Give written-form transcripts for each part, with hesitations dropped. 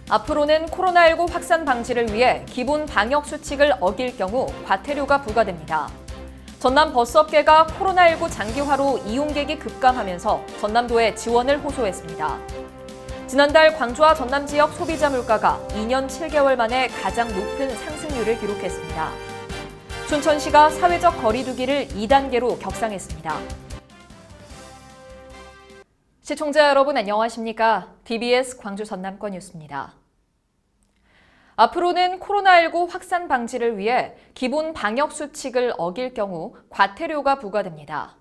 앞으로는 코로나19 확산 방지를 위해 기본 방역 수칙을 어길 경우 과태료가 부과됩니다. 전남 버스업계가 코로나19 장기화로 이용객이 급감하면서 전남도에 지원을 호소했습니다. 지난달 광주와 전남 지역 소비자 물가가 2년 7개월 만에 가장 높은 상승률을 기록했습니다. 춘천시가 사회적 거리 두기를 2단계로 격상했습니다. 시청자 여러분 안녕하십니까? DBS 광주 전남권 뉴스입니다. 앞으로는 코로나19 확산 방지를 위해 기본 방역 수칙을 어길 경우 과태료가 부과됩니다.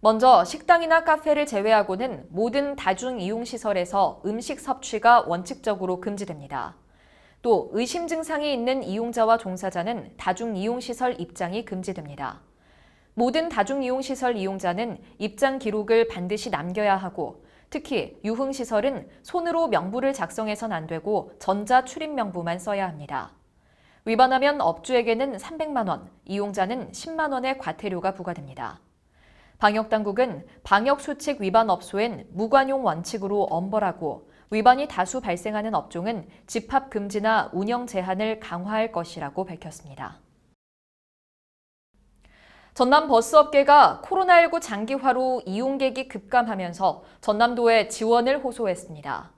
먼저 식당이나 카페를 제외하고는 모든 다중이용시설에서 음식 섭취가 원칙적으로 금지됩니다. 또 의심 증상이 있는 이용자와 종사자는 다중이용시설 입장이 금지됩니다. 모든 다중이용시설 이용자는 입장 기록을 반드시 남겨야 하고 특히 유흥시설은 손으로 명부를 작성해선 안 되고 전자 출입 명부만 써야 합니다. 위반하면 업주에게는 300만 원, 이용자는 10만 원의 과태료가 부과됩니다. 방역당국은 방역수칙 위반 업소엔 무관용 원칙으로 엄벌하고 위반이 다수 발생하는 업종은 집합 금지나 운영 제한을 강화할 것이라고 밝혔습니다. 전남 버스업계가 코로나19 장기화로 이용객이 급감하면서 전남도에 지원을 호소했습니다.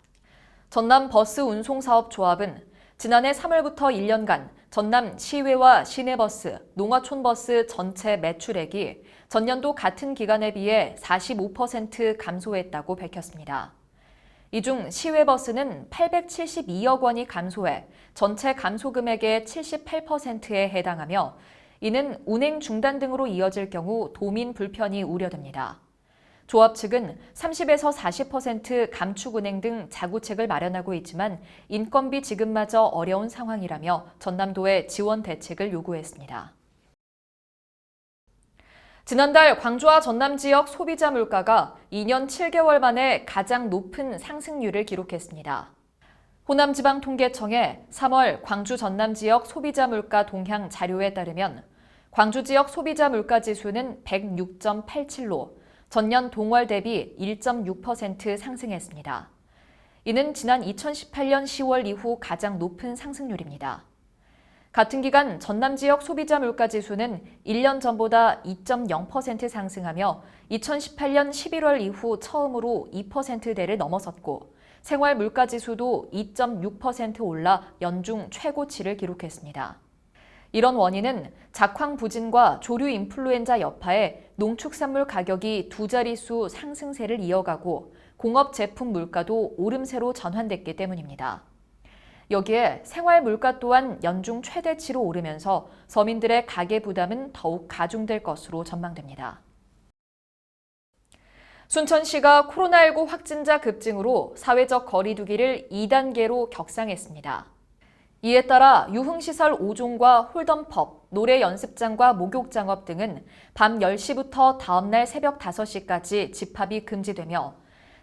전남 버스운송사업조합은 지난해 3월부터 1년간 전남 시외와 시내버스, 농어촌버스 전체 매출액이 전년도 같은 기간에 비해 45% 감소했다고 밝혔습니다. 이 중 시외버스는 872억 원이 감소해 전체 감소 금액의 78%에 해당하며 이는 운행 중단 등으로 이어질 경우 도민 불편이 우려됩니다. 조합 측은 30에서 40% 감축 운행 등 자구책을 마련하고 있지만 인건비 지급마저 어려운 상황이라며 전남도에 지원 대책을 요구했습니다. 지난달 광주와 전남 지역 소비자 물가가 2년 7개월 만에 가장 높은 상승률을 기록했습니다. 호남지방통계청의 3월 광주 전남 지역 소비자 물가 동향 자료에 따르면 광주 지역 소비자 물가 지수는 106.87로 전년 동월 대비 1.6% 상승했습니다. 이는 지난 2018년 10월 이후 가장 높은 상승률입니다. 같은 기간 전남 지역 소비자 물가 지수는 1년 전보다 2.0% 상승하며 2018년 11월 이후 처음으로 2%대를 넘어섰고 생활 물가 지수도 2.6% 올라 연중 최고치를 기록했습니다. 이런 원인은 작황 부진과 조류 인플루엔자 여파에 농축산물 가격이 두 자릿수 상승세를 이어가고 공업 제품 물가도 오름세로 전환됐기 때문입니다. 여기에 생활 물가 또한 연중 최대치로 오르면서 서민들의 가계 부담은 더욱 가중될 것으로 전망됩니다. 순천시가 코로나19 확진자 급증으로 사회적 거리 두기를 2단계로 격상했습니다. 이에 따라 유흥시설 5종과 홀덤펍, 노래 연습장과 목욕장업 등은 밤 10시부터 다음날 새벽 5시까지 집합이 금지되며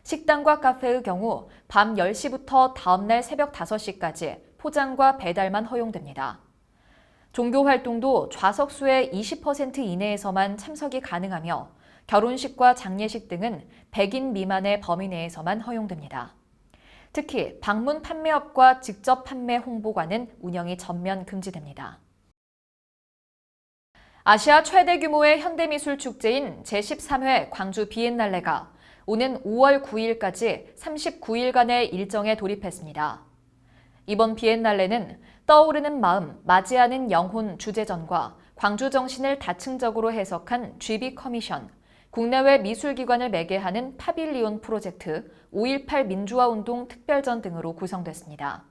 식당과 카페의 경우 밤 10시부터 다음날 새벽 5시까지 포장과 배달만 허용됩니다. 종교활동도 좌석수의 20% 이내에서만 참석이 가능하며 결혼식과 장례식 등은 100인 미만의 범위 내에서만 허용됩니다. 특히 방문 판매업과 직접 판매 홍보관은 운영이 전면 금지됩니다. 아시아 최대 규모의 현대미술 축제인 제13회 광주 비엔날레가 오는 5월 9일까지 39일간의 일정에 돌입했습니다. 이번 비엔날레는 떠오르는 마음, 맞이하는 영혼 주제전과 광주 정신을 다층적으로 해석한 GB 커미션, 국내외 미술기관을 매개하는 파빌리온 프로젝트, 5.18 민주화운동 특별전 등으로 구성됐습니다.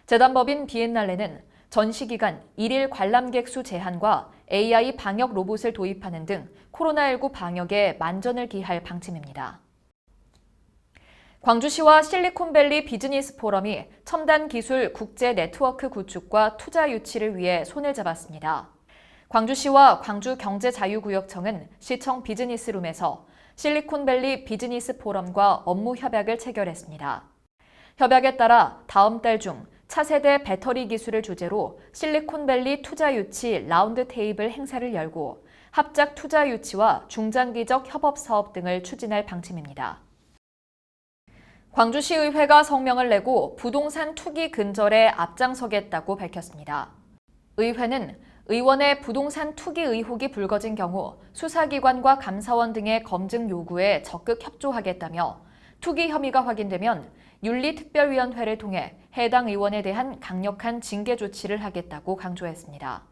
재단법인 비엔날레는 전시기간 1일 관람객 수 제한과 AI 방역 로봇을 도입하는 등 코로나19 방역에 만전을 기할 방침입니다. 광주시와 실리콘밸리 비즈니스 포럼이 첨단 기술 국제 네트워크 구축과 투자 유치를 위해 손을 잡았습니다. 광주시와 광주경제자유구역청은 시청 비즈니스룸에서 실리콘밸리 비즈니스 포럼과 업무 협약을 체결했습니다. 협약에 따라 다음 달 중 차세대 배터리 기술을 주제로 실리콘밸리 투자 유치 라운드 테이블 행사를 열고 합작 투자 유치와 중장기적 협업 사업 등을 추진할 방침입니다. 광주시의회가 성명을 내고 부동산 투기 근절에 앞장서겠다고 밝혔습니다. 의회는 의원의 부동산 투기 의혹이 불거진 경우 수사기관과 감사원 등의 검증 요구에 적극 협조하겠다며 투기 혐의가 확인되면 윤리특별위원회를 통해 해당 의원에 대한 강력한 징계 조치를 하겠다고 강조했습니다.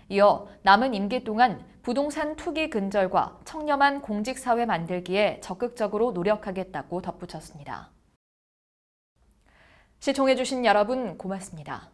이어 남은 임기 동안 부동산 투기 근절과 청렴한 공직사회 만들기에 적극적으로 노력하겠다고 덧붙였습니다. 시청해주신 여러분 고맙습니다.